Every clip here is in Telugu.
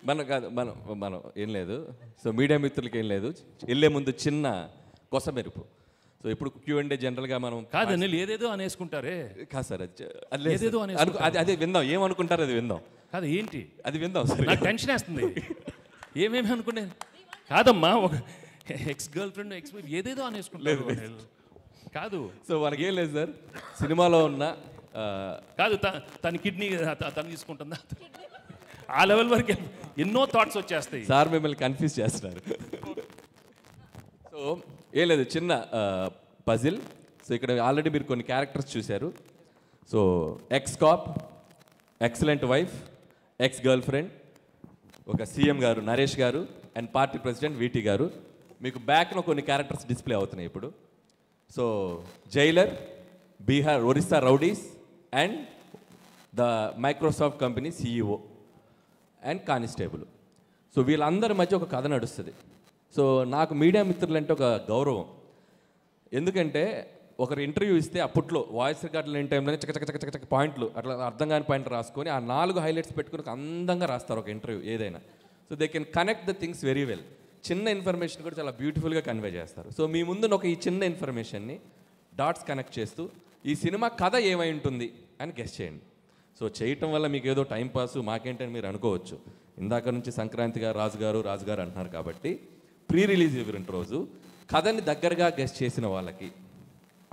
మనం కాదు మనం మనం ఏం లేదు. సో మీడియా మిత్రులకి ఏం లేదు, వెళ్ళే ముందు చిన్న కొసమెరుపు. సో ఇప్పుడు Q&A జనరల్గా మనం కాదు అనిల్ ఏదేదో అనేసుకుంటారే. కాదు సార్, అది ఏదేదో అదే విందాం, ఏమనుకుంటారు అది విందాం. కాదు ఏంటి అది విందాం సార్. నాకు టెన్షన్ వేస్తుంది. ఏమేమి అనుకునేది కాదమ్మా, ఒక ex girl friend ex wife ఏదేదో అనేసుకుంటారు కాదు. సో మనకేం లేదు సార్, సినిమాలో ఉన్న కాదు తన కిడ్నీ తను తీసుకుంటుందా, ఆ లెవెల్ వరకు ఎన్నో థాట్స్ వచ్చేస్తాయి. సార్ మిమ్మల్ని కన్ఫ్యూజ్ చేస్తున్నారు. సో ఏం లేదు, చిన్న పజిల్. సో ఇక్కడ ఆల్రెడీ మీరు కొన్ని క్యారెక్టర్స్ చూశారు. So X cap, excellent wife, ex girl friend, ఒక సీఎం గారు నరేష్ గారు అండ్ పార్టీ ప్రెసిడెంట్ వీటీ గారు. మీకు బ్యాక్లో కొన్ని క్యారెక్టర్స్ డిస్ప్లే అవుతున్నాయి ఇప్పుడు. So Jailer, Bihar Orissa rowdies and the Microsoft company CEO and constable. So వీళ్ళందరి మధ్య ఒక కథ నడుస్తుంది. సో నాకు మీడియా మిత్రులంటే ఒక గౌరవం. ఎందుకంటే ఒకరు ఇంటర్వ్యూ ఇస్తే అప్పట్లో వాయిస్ రికార్డులు లేని టైంలోనే చక్క పాయింట్లు అట్లా అర్థం కాని పాయింట్లు రాసుకొని ఆ 4 హైలైట్స్ పెట్టుకుని ఒక అందంగా రాస్తారు ఒక ఇంటర్వ్యూ ఏదైనా. So they can connect the things very well. చిన్న ఇన్ఫర్మేషన్ కూడా చాలా బ్యూటిఫుల్గా కన్వే చేస్తారు. సో మీ ముందు ఒక ఈ చిన్న ఇన్ఫర్మేషన్ని డాట్స్ కనెక్ట్ చేస్తూ ఈ సినిమా కథ ఏమై ఉంటుంది అని గెస్ చేయండి. సో చేయటం వల్ల మీకు ఏదో టైంపాస్ మాకేంటని మీరు అనుకోవచ్చు. ఇందాక నుంచి సంక్రాంతి గారు రాజు గారు అంటున్నారు కాబట్టి ప్రీ రిలీజ్ ఈవెంట్ రోజు కథని దగ్గరగా గెస్ చేసిన వాళ్ళకి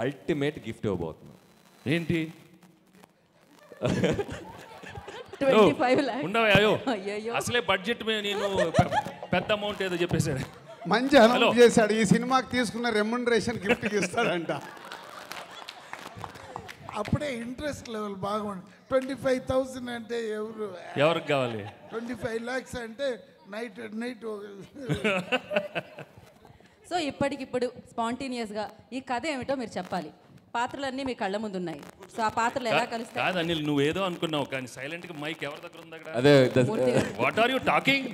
అల్టిమేట్ గిఫ్ట్ ఇవ్వబోతున్నాం. ఏంటి 25 lakhs. ఉండవా అయ్యో, అసలే బడ్జెట్ నేను పెద్ద అమౌంట్ ఏదో చెప్పేశాడు. మంచి అనౌన్స్ చేశాడు, ఈ సినిమాకి తీసుకున్న రెమ్యునరేషన్ గిఫ్ట్ ఇస్తాడంట. అప్పుడే ఇంట్రెస్ట్ లెవెల్ బాగుంది. 25,000 అంటే ఎవరికి కావాలి? 25 lakhs అంటే నైట్. సో ఇప్పటికిప్పుడు స్పాంటేనియస్గా ఈ కథ ఏమిటో మీరు చెప్పాలి. పాత్రలన్నీ మీ కళ్ళ ముందు ఉన్నాయి. సో ఆ పాత్రలు ఎలా కలుస్తాయి? కాదు అనిల్, నువ్వు ఏదో అనుకున్నావు కానీ సైలెంట్ గా మైక్ ఎవరి దగ్గర ఉంది అక్కడ? అదే వాట్ ఆర్ యూ టాకింగ్?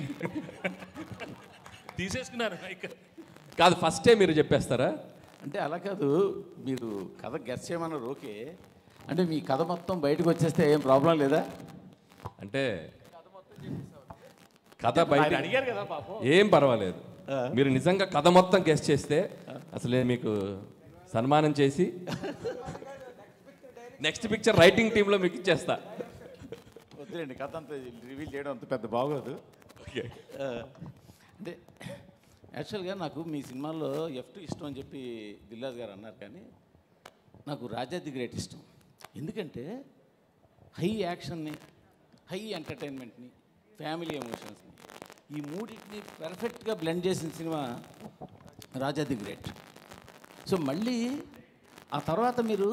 తీసేసుకున్నారు మైక్. కాదు ఫస్టే మీరు చెప్పేస్తారా? అంటే అలా కాదు, మీరు కథ గెస్ చేయమన్నారు ఓకే. అంటే మీ కథ మొత్తం బయటకు వచ్చేస్తే ఏం ప్రాబ్లం లేదా? అంటే కథ బయట అడిగారు కదా పాపం. ఏం పర్వాలేదు. మీరు నిజంగా కథ మొత్తం గెస్ చేస్తే అసలే మీకు సన్మానం చేసి నెక్స్ట్ పిక్చర్ రైటింగ్ టీంలో మీకు ఇచ్చేస్తా. వద్దులేండి, కథ అంతా రివీల్ చేయడం అంత పెద్ద బాగోదు. అంటే యాక్చువల్గా నాకు మీ సినిమాలో F2 ఇష్టం అని చెప్పి దిల్రాజు గారు అన్నారు, కానీ నాకు రాజా ది గ్రేట్ ఇష్టం. ఎందుకంటే హై యాక్షన్ని, హై ఎంటర్టైన్మెంట్ని, ఫ్యామిలీ ఎమోషన్స్ని, ఈ మూడింటిని పర్ఫెక్ట్గా బ్లెండ్ చేసిన cinema Raja the great. So మళ్ళీ ఆ తర్వాత మీరు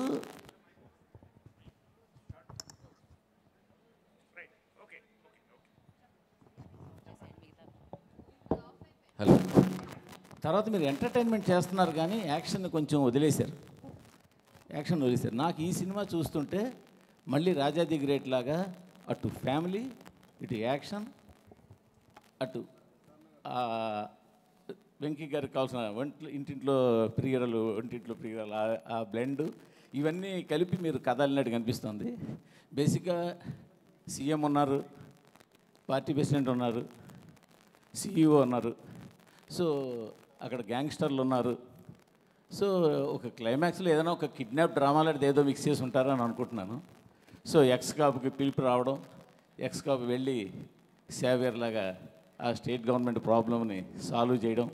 హలో తర్వాత మీరు ఎంటర్టైన్మెంట్ చేస్తున్నారు కానీ యాక్షన్ కొంచెం వదిలేశారు. నాకు ఈ సినిమా చూస్తుంటే మళ్ళీ రాజా ది గ్రేట్ లాగా అటు ఫ్యామిలీ, ఇటు యాక్షన్, అటు వెంకీ గారికి కావాల్సిన ఇంటింట్లో ప్రియరలు, ఒంటింట్లో ప్రియరలు, ఆ బ్లెండ్ ఇవన్నీ కలిపి మీరు కథ అల్లినట్టు కనిపిస్తుంది. బేసిక్గా సీఎం ఉన్నారు, పార్టీ ప్రెసిడెంట్ ఉన్నారు, CEO ఉన్నారు, సో అక్కడ గ్యాంగ్స్టర్లు ఉన్నారు. సో ఒక క్లైమాక్స్లో ఏదైనా ఒక కిడ్నాప్ డ్రామా లాంటిది ఏదో మిక్స్ చేసి ఉంటారని అనుకుంటున్నాను. సో ఎక్స్ కాపుకి పిలుపు రావడం, ఎక్స్ కాపు వెళ్ళి సేవియర్ లాగా ఆ స్టేట్ గవర్నమెంట్ ప్రాబ్లమ్ని సాల్వ్ చేయడం,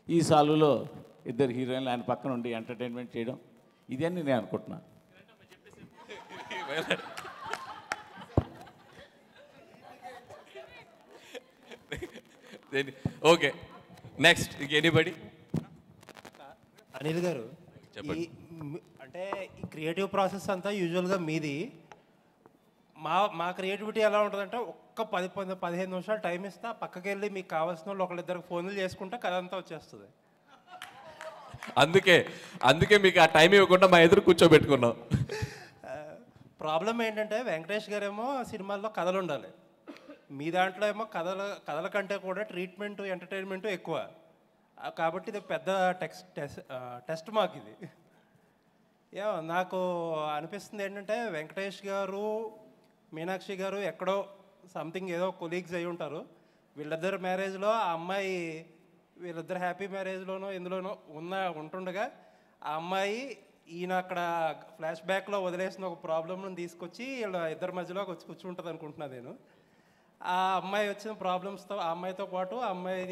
ఈ సాల్వ్లో ఇద్దరు హీరోయిన్లు ఆయన పక్కన ఉండి ఎంటర్టైన్మెంట్ చేయడం, ఇదన్నీ నేను అనుకుంటున్నాను. Okay next anybody? అనిల్ గారు, అంటే ఈ క్రియేటివ్ ప్రాసెస్ అంతా యూజువల్గా మీది. మా క్రియేటివిటీ ఎలా ఉంటుందంటే ఒక్క 10-15 నిమిషాలు టైం ఇస్తా, పక్కకి వెళ్ళి మీకు కావాల్సిన వాళ్ళు ఒకళ్ళిద్దరికి ఫోన్లు చేసుకుంటే కథ అంతా వచ్చేస్తుంది. అందుకే మీకు ఆ టైం ఇవ్వకుండా మా ఎదురు కూర్చోబెట్టుకున్నాం. ప్రాబ్లం ఏంటంటే వెంకటేష్ గారేమో సినిమాల్లో కథలు ఉండాలి, మీ దాంట్లో ఏమో కథల కంటే కూడా ట్రీట్మెంటు, ఎంటర్టైన్మెంటు ఎక్కువ. కాబట్టి ఇది పెద్ద టెస్ట్ మాకు ఇది. నాకు అనిపిస్తుంది ఏంటంటే వెంకటేష్ గారు, మీనాక్షి గారు ఎక్కడో సంథింగ్ ఏదో కొలీగ్స్ అయి ఉంటారు, వీళ్ళిద్దరు మ్యారేజ్లో ఆ అమ్మాయి వీళ్ళిద్దరు హ్యాపీ మ్యారేజ్లోనో ఎందులోనో ఉంటుండగా ఆ అమ్మాయి ఈయన అక్కడ ఫ్లాష్ బ్యాక్లో వదిలేసిన ఒక ప్రాబ్లమ్ను తీసుకొచ్చి వీళ్ళ ఇద్దరి మధ్యలోకి వచ్చి కూర్చుంటుంది అనుకుంటున్నాను నేను. ఆ అమ్మాయి వచ్చిన ప్రాబ్లమ్స్తో ఆ అమ్మాయితో పాటు ఆ అమ్మాయి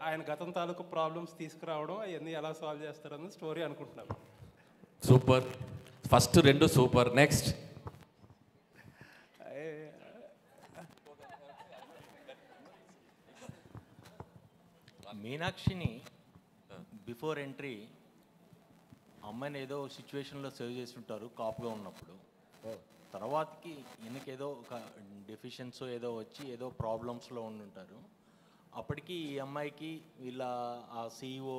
ఆయన గతం తాలూకు ప్రాబ్లమ్స్ తీసుకురావడం అవన్నీ ఎలా సాల్వ్ చేస్తారని స్టోరీ అనుకుంటున్నాను. Super, first 2 super. నెక్స్ట్ మీనాక్షిని బిఫోర్ ఎంట్రీ అమ్మాయిని ఏదో సిచ్యువేషన్లో సేవ్ చేసి ఉంటారు కాప్గా ఉన్నప్పుడు. తర్వాతకి ఈయనకేదో ఒక డెఫిషియన్సో ఏదో వచ్చి ఏదో ప్రాబ్లమ్స్లో ఉండుంటారు. అప్పటికి ఈ అమ్మాయికి వీళ్ళ ఆ CEO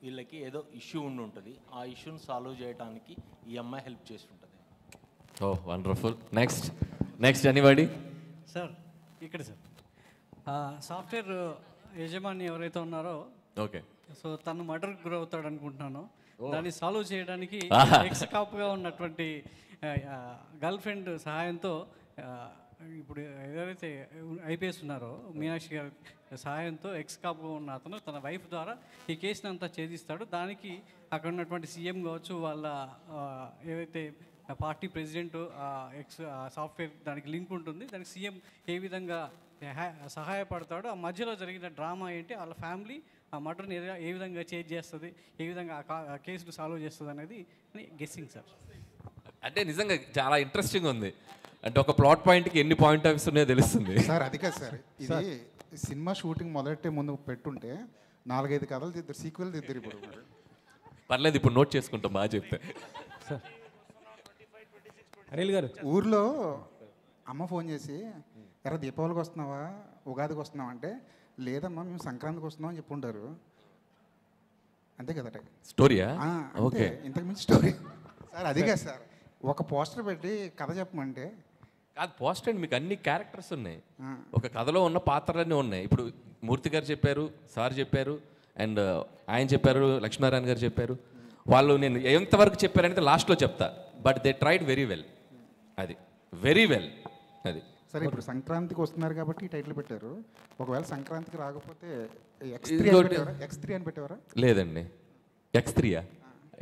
వీళ్ళకి ఏదో ఇష్యూ ఉండి ఉంటుంది. ఆ ఇష్యూని సాల్వ్ చేయడానికి ఈ అమ్మాయి హెల్ప్ చేసి ఉంటుంది. ఓ వండర్ఫుల్. Next anybody? సార్ ఇక్కడ సార్ సాఫ్ట్వేర్ యజమాని ఎవరైతే ఉన్నారో, ఓకే, సో తను మర్డర్కి గురవుతాడు అనుకుంటున్నాను. దాన్ని సాల్వ్ చేయడానికి ఎక్స్ కాప్గా ఉన్నటువంటి గర్ల్ ఫ్రెండ్ సహాయంతో ఇప్పుడు ఎవరైతే IPS ఉన్నారో మీనాక్షి గారి సహాయంతో ఎక్స్ కాప్గా ఉన్న అతను తన వైఫ్ ద్వారా ఈ కేసుని అంతా ఛేదిస్తాడు. దానికి అక్కడ ఉన్నటువంటి CM కావచ్చు, వాళ్ళ ఏవైతే పార్టీ ప్రెసిడెంట్ ఎక్స్ సాఫ్ట్వేర్ దానికి లింక్ ఉంటుంది. దానికి CM ఏ విధంగా సహాయపడతాడు, ఆ మధ్యలో జరిగిన డ్రామా ఏంటి, వాళ్ళ ఫ్యామిలీ ఆ మర్డర్ని ఏ విధంగా చేంజ్ చేస్తుంది, ఏ విధంగా ఆ కేసును సాల్వ్ చేస్తుంది అనేది గెస్సింగ్ సార్. అంటే నిజంగా చాలా ఇంట్రెస్టింగ్ ఉంది. అంటే ఒక ప్లాట్ పాయింట్కి ఎన్ని పాయింట్ ఆఫ్ వ్యూస్ ఉన్నాయో తెలుస్తుంది. సార్ అది కాదు సార్, ఇది సినిమా షూటింగ్ మొదలెట్టే ముందు పెట్టుంటే 4-5 కథలు తిద్దరు, సీక్వెల్ తిద్దరు. ఇప్పుడు పర్లేదు, ఇప్పుడు నోట్ చేసుకుంటాం. బాగా చెప్తే అనిల్ గారు, ఊర్లో అమ్మ ఫోన్ చేసి ఎరా దీపావళికి వస్తున్నావా, ఉగాదికి వస్తున్నావా అంటే, లేదమ్మా మేము సంక్రాంతికి వస్తున్నాం అని చెప్పుంటారు. అంతే కదట స్టోరీయా? ఓకే, ఇంతకు మించి స్టోరీ సార్. అది కాదు సార్, ఒక పోస్టర్ పెట్టి కథ చెప్పమంటే కాదు. పోస్టర్ అండ్ మీకు అన్ని క్యారెక్టర్స్ ఉన్నాయి, ఒక కథలో ఉన్న పాత్రలన్నీ ఉన్నాయి. ఇప్పుడు మూర్తి గారు చెప్పారు, సార్ చెప్పారు, అండ్ ఆయన చెప్పారు, లక్ష్మీనారాయణ గారు చెప్పారు. వాళ్ళు నేను ఎంతవరకు చెప్పారనేది లాస్ట్లో చెప్తా. But they tried very well. అది వెరీ వెల్. అది సరే, ఇప్పుడు సంక్రాంతికి వస్తున్నారు కాబట్టి ఈ టైటిల్ పెట్టారు. ఒకవేళ సంక్రాంతికి రాకపోతే X3 అని పెట్టేవారా? లేదండి, X3యా?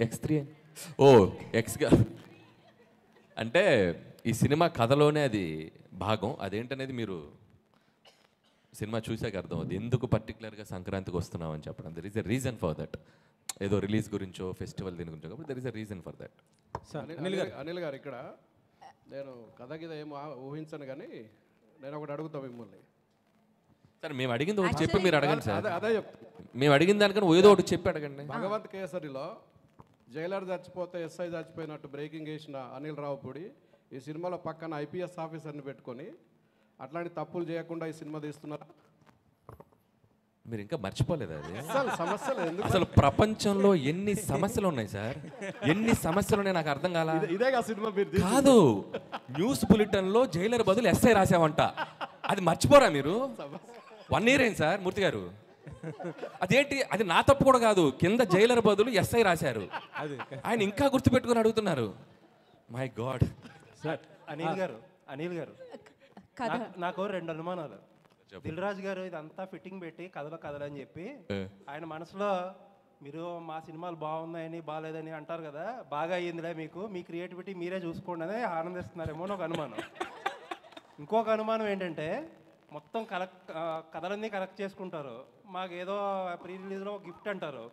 X3 ఓ ఎక్స్గా అంటే ఈ సినిమా కథలోనే అది భాగం. అదేంటనేది మీరు సినిమా చూసాక అర్థం అవుతుంది, ఎందుకు పర్టికులర్గా సంక్రాంతికి వస్తున్నాం అని చెప్పడం. There is a reason for that. ఏదో రిలీజ్ గురించో ఫెస్టివల్ దీని గురించో కాబట్టి there is a reason for that. Anil garu, ఇక్కడ నేను కథ గిద ఏమో ఊహించను, కానీ నేను ఒకటి అడుగుతా మిమ్మల్ని. సార్ మేము అడిగింది ఒకటి చెప్పి మీరు అడగండి సార్. అదే చెప్తా, మేము అడిగిన దానికన్నా ఏదో ఒకటి చెప్పి అడగండి. భగవంత్ కేసరిలో జైలర్ చచ్చిపోతే SI చచ్చిపోయినట్టు బ్రేకింగ్ వేసిన అనిల్ రావుపూడి ఈ సినిమాలో పక్కన IPS ఆఫీసర్ని పెట్టుకొని అట్లాంటి తప్పులు చేయకుండా ఈ సినిమా తీస్తున్నారా? మీరు ఇంకా మర్చిపోలేదు అది. సమస్యలు ఎందుకు? అసలు ప్రపంచంలో ఎన్ని సమస్యలు ఉన్నాయి సార్, ఎన్ని సమస్యలు ఉన్నాయి నాకు అర్థం కాల. ఇదే సినిమా కాదు, న్యూస్ బులెటిన్లో జైలర్ బదులు SI రాసావంట. అది మర్చిపోరా మీరు? 1 year అయింది సార్ మూర్తి గారు. అదేంటి, అది నా తప్పు కూడా కాదు. కింద జైలర్ బదులు SI రాశారు. ఆయన ఇంకా గుర్తుపెట్టుకుని అడుగుతున్నారు. My God. అనిల్ గారు నాకు 2 అనుమానాలు. దిల్ రాజు గారు ఇదంతా ఫిట్టింగ్ పెట్టి కథలని చెప్పి ఆయన మనసులో మీరు మా సినిమాలు బాగున్నాయని బాగాలేదని అంటారు కదా, బాగా అయ్యిందిలే మీకు, మీ క్రియేటివిటీ మీరే చూసుకోండి అని ఆనందిస్తున్నారేమో అని ఒక అనుమానం. ఇంకొక అనుమానం ఏంటంటే, మొత్తం కథలన్నీ కరెక్ట్ చేసుకుంటారు, మాకు ఏదో ప్రీ రిలీజ్లో గిఫ్ట్ అంటారు,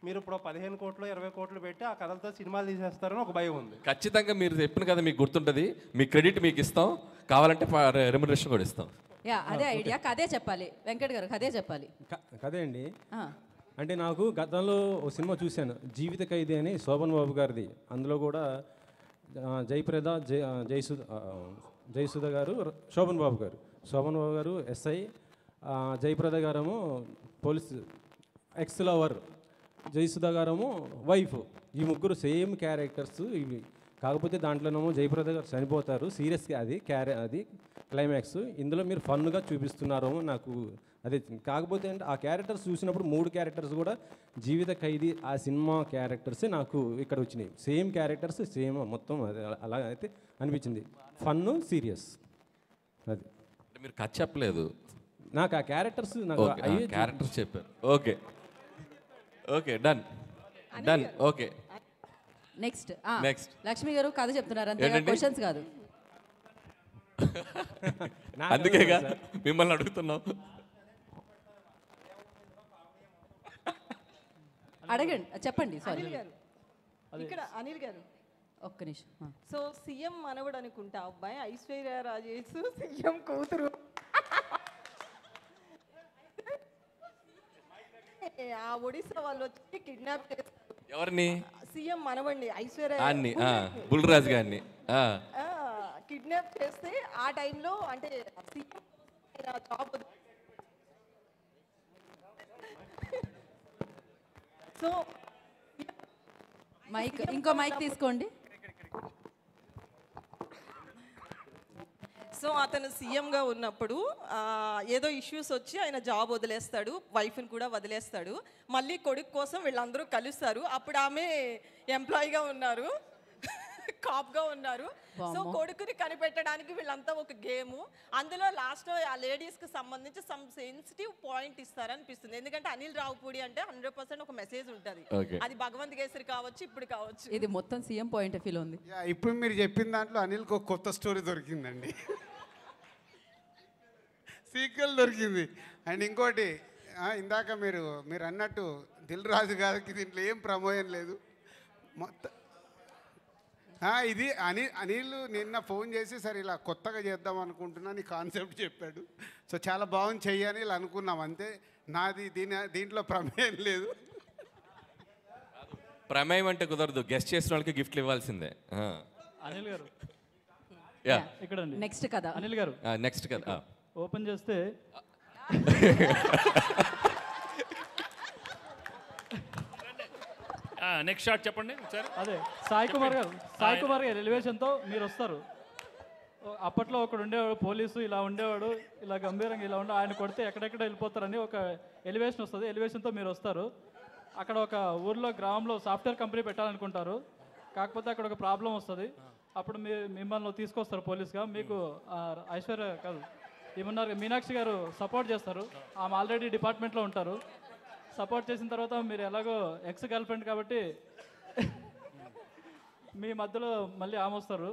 మీరు ఇప్పుడు 15 కోట్లు 20 కోట్లు పెట్టి ఆ కథలతో సినిమాలు తీసేస్తారని ఒక భయం ఉంది. ఖచ్చితంగా మీరు చెప్పిన కదా మీకు గుర్తుంటుంది, మీ క్రెడిట్ మీకు ఇస్తాం, కావాలంటే రెమ్యునరేషన్ కూడా ఇస్తాం. అదే ఐడియా, కథే చెప్పాలి వెంకట్ గారు, కథే చెప్పాలి. కదే అండి. అంటే నాకు గతంలో ఒక సినిమా చూశాను, జీవిత ఖైదీ అని, శోభన్ బాబు గారిది. అందులో కూడా జయప్రద, జయసుధ గారు, శోభన్ బాబు గారు SI, జయప్రద గారేమో పోలీస్ ఎక్స్ లవర్, జయసుధ గారేమో వైఫ్. ఈ ముగ్గురు సేమ్ క్యారెక్టర్స్ ఇవి. కాకపోతే దాంట్లోనేమో జయప్రద గారు చనిపోతారు, సీరియస్గా అది క్లైమాక్స్. ఇందులో మీరు ఫన్గా చూపిస్తున్నారేమో నాకు అదే. కాకపోతే అంటే ఆ క్యారెక్టర్స్ చూసినప్పుడు 3 క్యారెక్టర్స్ కూడా జీవిత ఖైదీ ఆ సినిమా క్యారెక్టర్సే నాకు ఇక్కడ వచ్చినాయి. సేమ్ క్యారెక్టర్స్ సేమ్ మొత్తం అలా అయితే అనిపించింది. Fun, serious. అది అంటే మీరు కథ చెప్పలేదు, నాకు ఆ క్యారెక్టర్స్ నాకు అయ్యే క్యారెక్టర్స్ చెప్పారు. Okay okay, done done. Okay next Next. Lakshmi గారు కథ చెప్తున్నారు అంతే, ఏంటండి? క్వశ్చన్స్ కాదు. అందుకేగా మిమ్మల్ని అడుగుతున్నాం. అడగండి, చెప్పండి. సారీ, అనిల్ గారు ఇక్కడ అనిల్ గారు ఒక్క నిమిషం. సో సీఎం మనవడు అనుకుంటా అబ్బాయి, ఐశ్వర్య రాజేష్ సీఎం కూతురు. ఆ ఒడిశా వాళ్ళు వచ్చి కిడ్నాప్ చేస్తారు ఎవరిని? సీఎం మనవండి ఐశ్వర్య అన్ని బుల్రాజు గారిని కిడ్నాప్ చేస్తే ఆ టైంలో అంటే జాబ్ సో మైక్, ఇంకో మైక్ తీసుకోండి. సో అతను సీఎంగా ఉన్నప్పుడు ఏదో ఇష్యూస్ వచ్చి ఆయన జాబ్ వదిలేస్తాడు, వైఫ్ని కూడా వదిలేస్తాడు. మళ్ళీ కొడుకు కోసం వీళ్ళందరూ కలుస్తారు. అప్పుడు ఆమె ఎంప్లాయీగా ఉన్నారు, కాప్గా ఉన్నారు. సో కొడుకుని కనిపెట్టడానికి వీళ్ళంతా ఒక గేమ్. అందులో లాస్ట్లో ఆ లేడీస్కి సంబంధించి సమ్ సెన్సిటివ్ పాయింట్ ఇస్తారనిపిస్తుంది. ఎందుకంటే అనిల్ రావుపూడి అంటే 100% ఒక మెసేజ్ ఉంటుంది. అది భగవంత్ కేసరి కావచ్చు, ఇప్పుడు కావచ్చు. ఇది మొత్తం సీఎం పాయింట్ ఆఫ్ వ్యూలో ఉంది. ఇప్పుడు మీరు చెప్పిన దాంట్లో అనిల్కి ఒక కొత్త స్టోరీ దొరికిందండి, సీక్వెల్ దొరికింది. అండ్ ఇంకోటి ఇందాక మీరు అన్నట్టు దిల్ రాజు గారికి దీంట్లో ఏం ప్రమోయం లేదు మొత్తం. ఇది అనిల్ నిన్న ఫోన్ చేసి సరే ఇలా కొత్తగా చేద్దాం అనుకుంటున్నా నీ కాన్సెప్ట్ చెప్పాడు. సో చాలా బాగుంది చెయ్యని ఇలా అనుకున్నాం అంతే. నాది దీంట్లో ప్రమేయం లేదు. ప్రమేయం అంటే కుదరదు, గెస్ట్ చేసిన వాళ్ళకి గిఫ్ట్లు ఇవ్వాల్సిందే. అనిల్ గారు ఇక్కడ నెక్స్ట్ కదా అనిల్ గారు నెక్స్ట్ కదా ఓపెన్ చేస్తే నెక్స్ట్ షాట్ చెప్పండి ఒకసారి. అదే సాయి కుమార్ గారు ఎలివేషన్తో మీరు వస్తారు. అప్పట్లో ఒకడు ఉండేవాడు పోలీసు, ఇలా ఉండేవాడు, ఇలా గంభీరంగా ఇలా ఉండే, ఆయన కొడితే ఎక్కడెక్కడ వెళ్ళిపోతారని ఒక ఎలివేషన్ వస్తుంది. ఎలివేషన్తో మీరు వస్తారు. అక్కడ ఒక ఊర్లో గ్రామంలో సాఫ్ట్వేర్ కంపెనీ పెట్టాలనుకుంటారు. కాకపోతే అక్కడ ఒక ప్రాబ్లం వస్తుంది. అప్పుడు మిమ్మల్ని తీసుకొస్తారు పోలీస్గా. మీకు ఐశ్వర్య కాదు ఏమన్నారు మీనాక్షి గారు సపోర్ట్ చేస్తారు. ఆమె ఆల్రెడీ డిపార్ట్మెంట్లో ఉంటారు. సపోర్ట్ చేసిన తర్వాత మీరు ఎలాగో ఎక్స్ గర్ల్ ఫ్రెండ్ కాబట్టి మీ మధ్యలో మళ్ళీ ఆమె వస్తారు.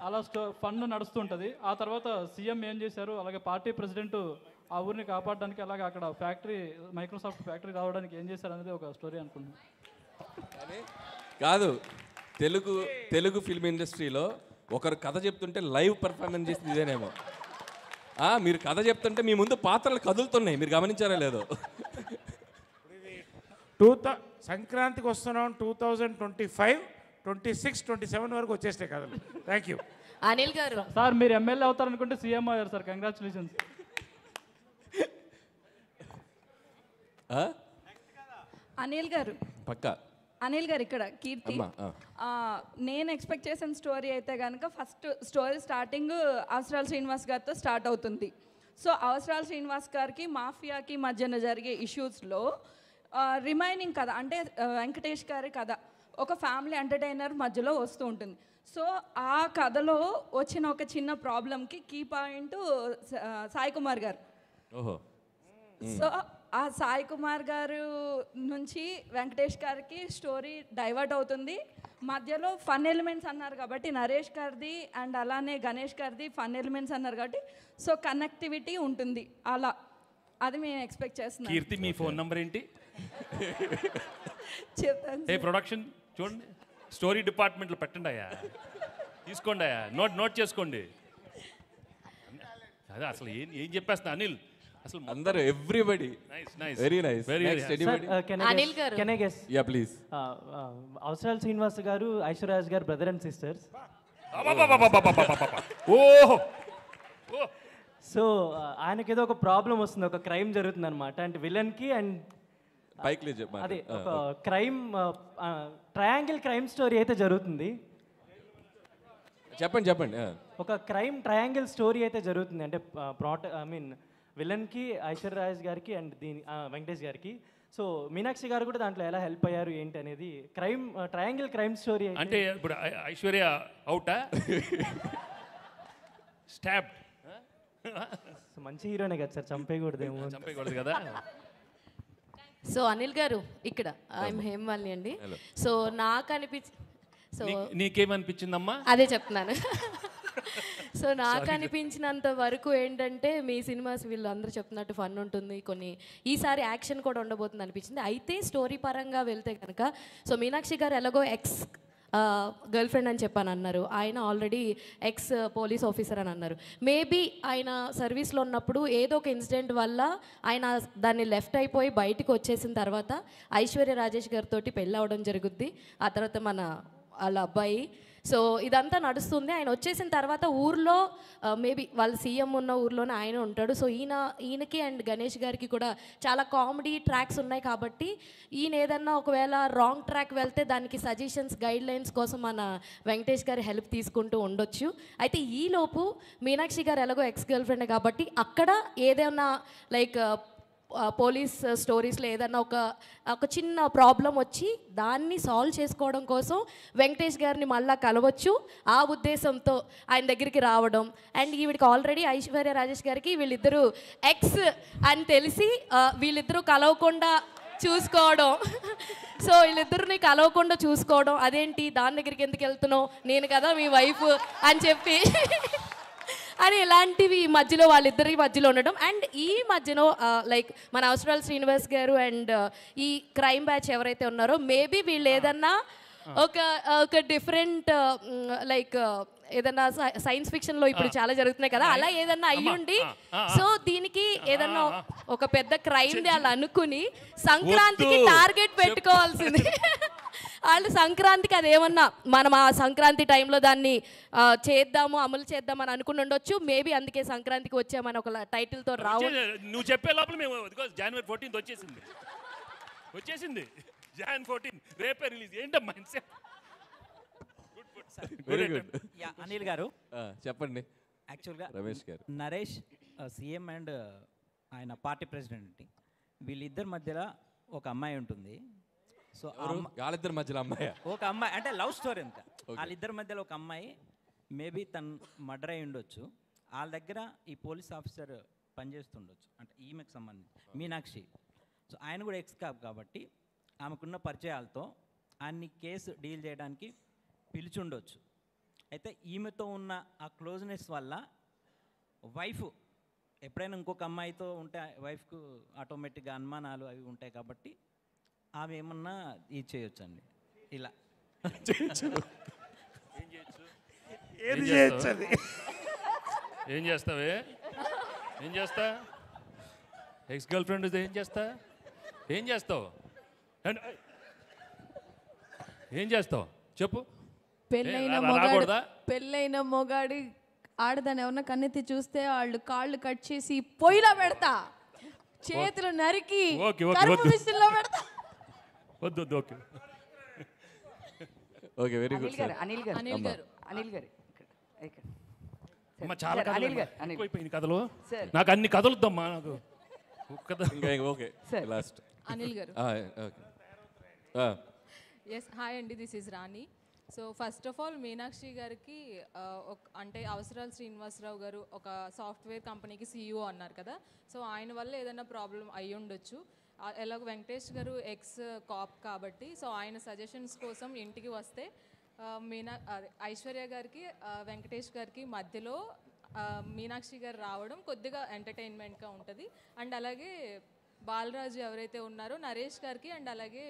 అలా ఫన్ నడుస్తుంటుంది. ఆ తర్వాత సీఎం ఏం చేశారు, అలాగే పార్టీ ప్రెసిడెంట్ ఆ ఊరిని కాపాడడానికి, అలాగే అక్కడ ఫ్యాక్టరీ మైక్రోసాఫ్ట్ ఫ్యాక్టరీ రావడానికి ఏం చేశారు అనేది ఒక స్టోరీ అనుకుంటున్నాను. కాదు, తెలుగు ఫిల్మ్ ఇండస్ట్రీలో ఒకరు కథ చెప్తుంటే లైవ్ పర్ఫార్మెన్స్ చేసింది ఇదేనేమో. మీరు కథ చెప్తుంటే మీ ముందు పాత్రలు కదులుతున్నాయి, మీరు గమనించారా లేదో. సంక్రాంతికి వస్తున్నాం 2025, 26, 27 వరకు వచ్చేస్తాయి కథలు. థ్యాంక్ యూ అనిల్ గారు. సార్ మీరు ఎమ్మెల్యే అవుతారనుకుంటే సీఎం అయ్యారు సార్, కంగ్రాచులేషన్స్. అనిల్ గారు పక్కా అనిల్ గారు ఇక్కడ కీర్తి. నేను ఎక్స్పెక్ట్ చేసిన స్టోరీ అయితే కనుక ఫస్ట్ స్టోరీ స్టార్టింగ్ అవసరాల శ్రీనివాస్ గారితో స్టార్ట్ అవుతుంది. సో అవసరాల శ్రీనివాస్ గారికి మాఫియాకి మధ్యన జరిగే ఇష్యూస్లో రిమైనింగ్ కథ అంటే వెంకటేష్ గారి కథ ఒక ఫ్యామిలీ ఎంటర్టైనర్ మధ్యలో వస్తూ ఉంటుంది. సో ఆ కథలో వచ్చిన ఒక చిన్న ప్రాబ్లంకి కీ పాయింట్ సాయి కుమార్ గారు. సో ఆ సాయి కుమార్ గారు నుంచి వెంకటేష్ గారికి స్టోరీ డైవర్ట్ అవుతుంది. మధ్యలో ఫన్ ఎలిమెంట్స్ అన్నారు కాబట్టి నరేష్ గారిది అండ్ అలానే గణేష్ గారిది ఫన్ ఎలిమెంట్స్ అన్నారు కాబట్టి సో కనెక్టివిటీ ఉంటుంది. అలా అది మేము ఎక్స్పెక్ట్ చేస్తున్నాం. కీర్తి మీ ఫోన్ నంబర్ ఏంటి? చెప్తాను. ఏ ప్రొడక్షన్ చూడండి, స్టోరీ డిపార్ట్మెంట్లో పెట్టండి అయ్యా, తీసుకోండి అయ్యా, నోట్ చేసుకోండి. అదే అసలు ఏం చెప్పేస్తున్నా అనిల్, అసలు అందరూ ఎవ్రీబడి వెరీ నైస్. అనిల్ గారు యా ప్లీజ్. అవసరాల శ్రీనివాస్ గారు ఐశ్వర్యరాజ్ గారు బ్రదర్ అండ్ సిస్టర్స్. సో ఆయనకి ఏదో ఒక ప్రాబ్లం వస్తుంది, ఒక క్రైమ్ జరుగుతుంది అనమాట. అంటే విలన్కి అండ్ అదే ఒక క్రైమ్ ట్రయాంగిల్ క్రైమ్ స్టోరీ అయితే జరుగుతుంది. చెప్పండి. ఒక క్రైమ్ ట్రయాంగిల్ స్టోరీ అయితే జరుగుతుంది. అంటే విలన్కి ఐశ్వర్యరాజ్ గారికి అండ్ వెంకటేష్ గారికి. సో మీనాక్షి గారు కూడా దాంట్లో ఎలా హెల్ప్ అయ్యారు ఏంటి అనేది ట్రయాంగిల్ క్రైమ్ స్టోరీ. అంటే ఇప్పుడు ఐశ్వర్య అవుటా స్టాప్ సో మంచి హీరోనే కదా సార్, చంపేయకూడదేమో. చంపేయకూడదు కదా. సో అనిల్ గారు ఇక్కడ ఐఎమ్ హేమమాలిని అండి. సో నాకు సో నీకేమనిపించిందమ్మా? అదే చెప్తున్నాను. సో నాకు అనిపించినంత వరకు ఏంటంటే మీ సినిమాస్ వీళ్ళు అందరూ చెప్తున్నట్టు ఫన్ ఉంటుంది, కొన్ని ఈసారి యాక్షన్ కూడా ఉండబోతుంది అనిపించింది. అయితే స్టోరీ పరంగా వెళ్తే కనుక సో మీనాక్షి గారు ఎలాగో ఎక్స్ గర్ల్ ఫ్రెండ్ అని చెప్పాను అన్నారు, ఆయన ఆల్రెడీ ఎక్స్ పోలీస్ ఆఫీసర్ అని అన్నారు. మేబీ ఆయన సర్వీస్లో ఉన్నప్పుడు ఏదో ఒక ఇన్సిడెంట్ వల్ల ఆయన దాన్ని లెఫ్ట్ అయిపోయి బయటికి వచ్చేసిన తర్వాత ఐశ్వర్య రాజేష్ గారితో పెళ్ళి అవ్వడం జరుగుద్ది. ఆ తర్వాత వాళ్ళ అబ్బాయి. సో ఇదంతా నడుస్తుంది. ఆయన వచ్చేసిన తర్వాత ఊర్లో మేబీ వాళ్ళ సీఎం ఉన్న ఊర్లోనే ఆయన ఉంటాడు. సో ఈయనకి అండ్ గణేష్ గారికి కూడా చాలా కామెడీ ట్రాక్స్ ఉన్నాయి కాబట్టి ఈయన ఏదన్నా ఒకవేళ రాంగ్ ట్రాక్ వెళ్తే దానికి సజెషన్స్ గైడ్ లైన్స్ కోసం మన వెంకటేష్ గారి హెల్ప్ తీసుకుంటూ ఉండొచ్చు. అయితే ఈలోపు మీనాక్షి గారు ఎలాగో ఎక్స్ గర్ల్ ఫ్రెండ్ కాబట్టి అక్కడ ఏదైనా లైక్ పోలీస్ స్టోరీస్లో ఏదన్నా ఒక చిన్న ప్రాబ్లం వచ్చి దాన్ని సాల్వ్ చేసుకోవడం కోసం వెంకటేష్ గారిని మళ్ళీ కలవచ్చు. ఆ ఉద్దేశంతో ఆయన దగ్గరికి రావడం అండ్ ఈవిడికి ఆల్రెడీ ఐశ్వర్య రాజేష్ గారికి వీళ్ళిద్దరూ ఎక్స్ అని తెలిసి వీళ్ళిద్దరూ కలవకుండా చూసుకోవడం. సో వీళ్ళిద్దరిని కలవకుండా చూసుకోవడం, అదేంటి దాని దగ్గరికి ఎందుకు వెళ్తున్నావు, నేను కదా మీ వైఫ్ అని చెప్పి అని ఇలాంటివి మధ్యలో వాళ్ళిద్దరి మధ్యలో ఉండడం. అండ్ ఈ మధ్యలో లైక్ మన అవసరాల శ్రీనివాస్ గారు అండ్ ఈ క్రైమ్ బ్యాచ్ ఎవరైతే ఉన్నారో మేబీ వీళ్ళు ఏదన్నా ఒక డిఫరెంట్ లైక్ ఏదన్నా సైన్స్ ఫిక్షన్లో ఇప్పుడు చాలా జరుగుతున్నాయి కదా, అలా ఏదన్నా అయ్యుండి సో దీనికి ఏదన్నా ఒక పెద్ద క్రైమ్ వాళ్ళు అనుకుని సంక్రాంతికి టార్గెట్ పెట్టుకోవాల్సింది. వాళ్ళు సంక్రాంతికి అదేమన్నా మనం ఆ సంక్రాంతి టైంలో దాన్ని చేద్దాము అమలు చేద్దామని అనుకుని ఉండొచ్చు. మేబీ అందుకే సంక్రాంతికి వచ్చామని ఒక టైటిల్తో నువ్వు చెప్పే లోపల మేము జనవరి 14 వచ్చేసింది. Jan 14 రేపే రిలీజ్. ఏంటమ్మా వెరీ గుడ్. అనిల్ గారు చెప్పండి. యాక్చువల్గా రమేష్ గారు, నరేష్ సీఎం అండ్ ఆయన పార్టీ ప్రెసిడెంట్, వీళ్ళిద్దరి మధ్యలో ఒక అమ్మాయి ఉంటుంది. సో వాళ్ళిద్దరి మధ్యలో అమ్మాయి, ఒక అమ్మాయి అంటే లవ్ స్టోరీ అంతా. వాళ్ళిద్దరి మధ్యలో ఒక అమ్మాయి మేబీ తను మర్డర్ అయి ఉండొచ్చు. వాళ్ళ దగ్గర ఈ పోలీస్ ఆఫీసర్ పనిచేస్తుండొచ్చు, అంటే ఈమెకు సంబంధించి మీనాక్షి. సో ఆయన కూడా ఎక్స్ కాప్ కాబట్టి ఆమెకున్న పరిచయాలతో ఆయన్ని కేసు డీల్ చేయడానికి పిలిచుండొచ్చు. అయితే ఈమెతో ఉన్న ఆ క్లోజ్నెస్ వల్ల వైఫ్ ఎప్పుడైనా ఇంకొక అమ్మాయితో ఉంటే వైఫ్కు ఆటోమేటిక్గా అనుమానాలు అవి ఉంటాయి కాబట్టి ఆమె ఏమన్నా ఇది చేయొచ్చండి ఇలా ఏం చేస్తావే? ఏం చేస్తా? ఎక్స్ గర్ల్ ఫ్రెండ్ ఏం చేస్తావు? ఏం చేస్తావు చెప్పు. పెళ్ళైన మొగాడి ఆడదాన్ని ఎవరన్నా కన్నెత్తి చూస్తే వాళ్ళు కాళ్ళు కట్ చేసి పొయ్యిలో పెడతా, చేతులు నరికి మిషన్లో పెడతా. వద్దు. Okay very good. అనిల్ గారు చాలా ఎక్కువైపోయింది కథలు. నాకు అన్ని కథలుద్దమ్మా. నాకు ఓకే లాస్ట్ అనిల్ గారు. ఎస్ హాయ్ అండి, this is Rani. So first of all Meenakshi గారికి అంటే అవసరాల శ్రీనివాసరావు గారు ఒక సాఫ్ట్వేర్ కంపెనీకి సీఈఓ అన్నారు కదా, సో ఆయన వల్ల ఏదైనా ప్రాబ్లం అయ్యి ఉండొచ్చు. ఎలాగో వెంకటేష్ గారు ఎక్స్ కాప్ కాబట్టి సో ఆయన సజెషన్స్ కోసం ఇంటికి వస్తే ఐశ్వర్య గారికి వెంకటేష్ గారికి మధ్యలో మీనాక్షి గారు రావడం కొద్దిగా ఎంటర్టైన్మెంట్గా ఉంటుంది. అండ్ అలాగే బాలరాజు ఎవరైతే ఉన్నారో నరేష్ గారికి అండ్ అలాగే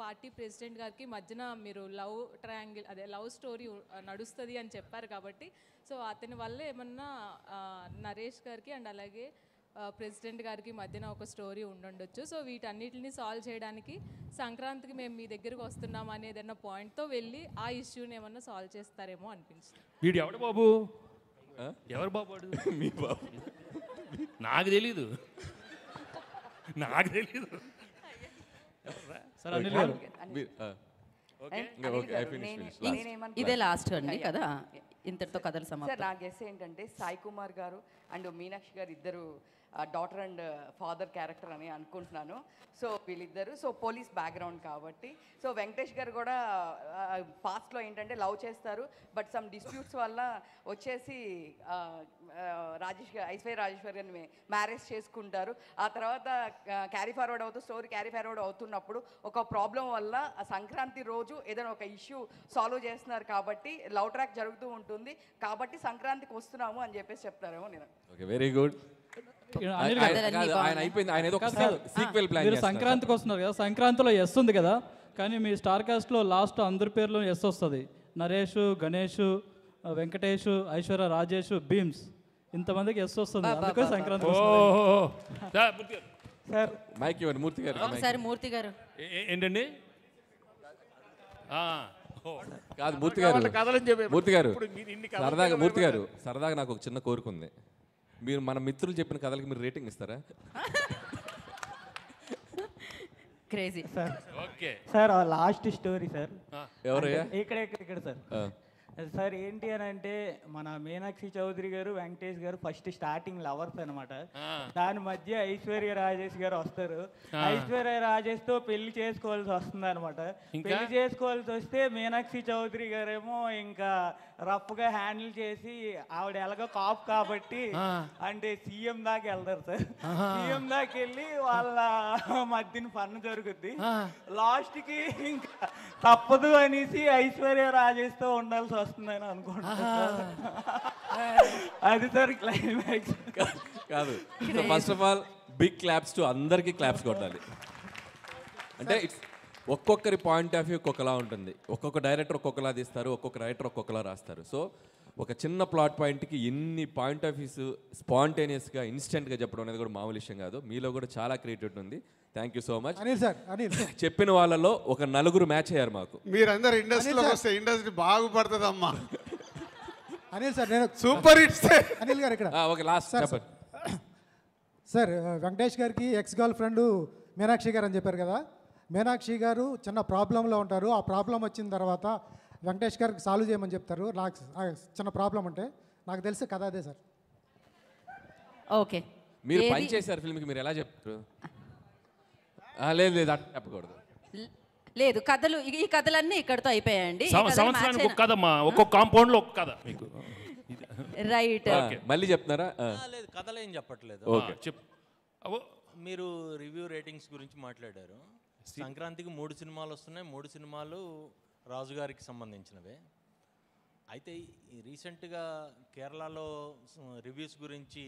పార్టీ ప్రెసిడెంట్ గారికి మధ్యన మీరు లవ్ ట్రయాంగిల్ లవ్ స్టోరీ నడుస్తుంది అని చెప్పారు కాబట్టి సో అతని వల్ల ఏమన్నా నరేష్ గారికి అండ్ అలాగే ప్రెసిడెంట్ గారికి మధ్యన ఒక స్టోరీ ఉండొచ్చు. సో వీటన్నిటిని సాల్వ్ చేయడానికి సంక్రాంతికి మేము మీ దగ్గరికి వస్తున్నాం అనే ఏదైనా పాయింట్తో వెళ్ళి ఆ ఇష్యూని ఏమన్నా సాల్వ్ చేస్తారేమో అనిపించింది. వీడు ఎవడు బాబు? ఎవరు బాబు? మీ బాబు. నాకు తెలీదు. ఇదే లాస్ట్ అండి కదా, ఇంతటితో కథలు సమాప్తం. నా గెస్ ఏంటంటే సాయి కుమార్ గారు అండ్ మీనాక్షి గారు ఇద్దరు డాటర్ అండ్ ఫాదర్ క్యారెక్టర్ అని అనుకుంటున్నాను. సో వీళ్ళిద్దరు సో పోలీస్ బ్యాక్గ్రౌండ్ కాబట్టి సో వెంకటేష్ గారు కూడా పాస్ట్లో ఏంటంటే లవ్ చేస్తారు, బట్ సమ్ డిస్ప్యూట్స్ వల్ల వచ్చేసి ఐశ్వర్య రాజేశ్వర్ గారిని మ్యారేజ్ చేసుకుంటారు. ఆ తర్వాత స్టోరీ క్యారీ ఫార్వర్డ్ అవుతున్నప్పుడు ఒక ప్రాబ్లం వల్ల సంక్రాంతి రోజు ఏదైనా ఒక ఇష్యూ సాల్వ్ చేస్తున్నారు కాబట్టి లవ్ ట్రాక్ జరుగుతూ ఉంటుంది కాబట్టి సంక్రాంతికి వస్తున్నాము అని చెప్పేసి చెప్తారేమో నేను. Okay, very good. ఆయన అయిపోయింది, ఆయన ఏదో ఒక సీక్వెల్ ప్లాన్ మీరు సంక్రాంతికి వస్తున్నారు కదా, సంక్రాంతిలో ఎస్ ఉంది కదా, కానీ మీ స్టార్ కాస్ట్లో లాస్ట్ అందరి పేర్లు ఎస్ వస్తుంది. నరేష్, గణేష్, వెంకటేష్, ఐశ్వర్య రాజేష్, భీమ్స్, ఇంతమందికి ఎస్ వస్తుంది. అందుకే సంక్రాంతి సార్ మైక్ ఇవ్వండి మూర్తి గారు. ఒకసారి మూర్తి గారు ఏంటండి? కాదు మూర్తి గారు, మూర్తి గారు సరదాగా, మూర్తి గారు సరదాగా నాకు ఒక చిన్న కోరిక ఉంది. మీరు మన మిత్రులు చెప్పిన కథలకి మీరు రేటింగ్ ఇస్తారా? Crazy okay sir last story sir. ఎవరయ్యా? ఇక్కడ సార్. సార్ ఏంటి అని అంటే మన మీనాక్షి చౌదరి గారు, వెంకటేష్ గారు ఫస్ట్ స్టార్టింగ్ లవర్స్ అనమాట. దాని మధ్య ఐశ్వర్య రాజేష్ గారు వస్తారు. ఐశ్వర్య రాజేష్ తో పెళ్లి చేసుకోవాల్సి వస్తుంది అనమాట. పెళ్లి చేసుకోవాల్సి వస్తే మీనాక్షి చౌదరి గారేమో ఇంకా రఫ్ గా హ్యాండిల్ చేసి ఆవిడ ఎలాగో కాప్ కాబట్టి అంటే సీఎం దాకా వెళ్తారు సార్. సీఎం దాకా వెళ్ళి వాళ్ళ మధ్యన ఫన్ జరుగుద్ది. లాస్ట్ కి ఇంకా తప్పదు అనేసి ఐశ్వర్య రాజేష్ తో ఉండాల్సి వస్తుందని అనుకుంటున్నాను. అది సార్ క్లైమాక్స్. కాదు, first of all big claps to అందరికీ క్లాప్స్ కొట్టాలి. అంటే ఇట్స్ ఒక్కొక్కరి పాయింట్ ఆఫ్ వ్యూ ఒక్కొక్కలా ఉంటుంది. ఒక్కొక్క డైరెక్టర్ ఒక్కొక్కలా తీస్తారు, ఒక్కొక్క రైటర్ ఒక్కొక్కలా రాస్తారు. సో ఒక చిన్న ప్లాట్ పాయింట్కి ఎన్ని పాయింట్ ఆఫ్ వ్యూస్ స్పాంటేనియస్గా ఇన్స్టెంట్గా చెప్పడం అనేది కూడా మామూలు విషయం కాదు. మీలో కూడా చాలా క్రియేటివిటీ ఉంది. Thank you so much. చెప్పిన వాళ్ళలో ఒక నలుగురు మ్యాచ్ అయ్యారు మాకు. మీరందరూ ఇండస్ట్రీలోకి వస్తే ఇండస్ట్రీ బాగుపడుతుంది అమ్మా. అనిల్ సార్, నేను సూపర్ హిట్స్. అనిల్ గారు ఇక్కడ. ఓకే, లాస్ట్ చెప్పండి సార్. వెంకటేష్ గారికి ఎక్స్ గర్ల్ ఫ్రెండ్ మీనాక్షి గారు అని చెప్పారు కదా. మీనాక్షి గారు చిన్న ప్రాబ్లంలో ఉంటారు. ఆ ప్రాబ్లం వచ్చిన తర్వాత వెంకటేష్ గారికి సాల్వ్ చేయమని చెప్తారు. నాకు చిన్న ప్రాబ్లం ఉంటే నాకు తెలిసి కథ అదే సార్. ఓకే, మీరు పని చేశారు ఫిల్మ్కి, మీరు ఎలా చెప్తారు? లేదు లేదు అట్లా చెప్పకూడదు. లేదు, కథలు ఈ కథలన్నీ ఇక్కడతో అయిపోయాయండి. సంవత్సరానికి ఒక కథ, ఒక్కొక్క కాంపౌండ్ లో ఒక కథ మీకు. రైట్, మళ్ళీ చెప్తున్నారా? లేదు, కథలు ఏం చెప్పట్లేదు. ఓకే, మీరు రివ్యూ రేటింగ్స్ గురించి మాట్లాడారు. సంక్రాంతికి 3 సినిమాలు వస్తున్నాయి. 3 సినిమాలు రాజుగారికి సంబంధించినవే. అయితే రీసెంట్గా కేరళలో రివ్యూస్ గురించి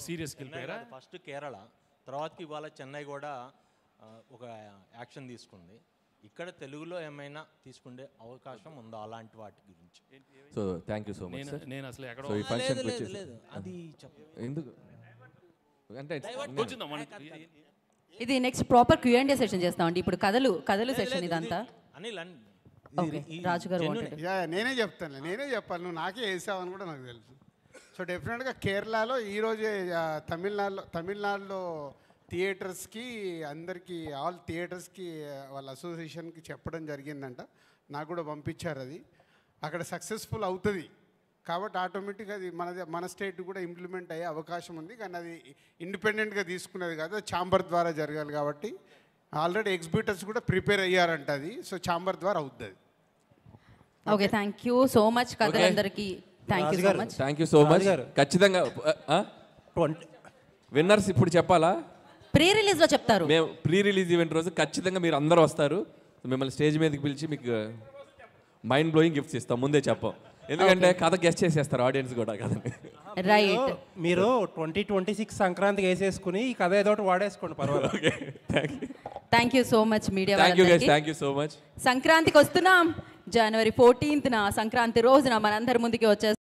సీరియస్కి వెళ్ళిపోయారా? ఫస్ట్ కేరళ, తర్వాతకి ఇవాళ చెన్నై కూడా ఒక యాక్షన్ తీసుకుంది. ఇక్కడ తెలుగులో ఏమైనా తీసుకునే అవకాశం ఉందా అలాంటి వాటి గురించి? So thank you so much sir. నేను అసలు ఎక్కడ లేదు అది ఎందుకు అంటే ఇది నెక్స్ట్ ప్రాపర్ Q&A సెషన్ చేస్తామండి. ఇప్పుడు కథలు సెషన్ ఇదంతా. రాజు గారు నేనే చెప్పాలి, నువ్వు నాకే వేసావని కూడా నాకు తెలుసు. సో డెఫినెట్గా కేరళలో ఈరోజే తమిళనాడులో థియేటర్స్కి అందరికీ ఆల్ థియేటర్స్కి వాళ్ళ అసోసియేషన్కి చెప్పడం జరిగిందంట. నాకు కూడా పంపించారు. అది అక్కడ సక్సెస్ఫుల్ అవుతుంది కాబట్టి ఆటోమేటిక్గా అది మన స్టేట్ కూడా ఇంప్లిమెంట్ అయ్యే అవకాశం ఉంది. కానీ అది ఇండిపెండెంట్గా తీసుకునేది కాదు, ఛాంబర్ ద్వారా జరగాలి. కాబట్టి ఆల్రెడీ ఎగ్జిబిటర్స్ కూడా ప్రిపేర్ అయ్యారంట అది. సో ఛాంబర్ ద్వారా అవుతుంది. Okay, thank you so much కథలందరికీ. Thank you so much. ఖచ్చితంగా విన్నర్స్ ఇప్పుడు చెప్పాలా? ప్రీ రిలీజ్లో చెప్తారు. మేము ప్రీ రిలీజ్ ఈవెంట్ రోజు ఖచ్చితంగా మీరు అందరూ వస్తారు. మిమ్మల్ని స్టేజ్ మీదకి పిలిచి మీకు మైండ్ బ్లోయింగ్ గిఫ్ట్స్ ఇస్తాం. ముందే చెప్పాం, ఎందుకంటే కథ గెస్ట్ చేసేస్తారు ఆడియన్స్ కూడా కదండి. రైట్, మీరు 2026 సంక్రాంతికి వేసేసుకుని ఈ కథ ఏదో ఒకటి వాడేసుకోండి, పర్వాలేదు. Thank you so much media. Thank you so much. సంక్రాంతికి వస్తున్నాం. జనవరి 14న సంక్రాంతి రోజున మనందరి ముందుకి వచ్చేస్తాం.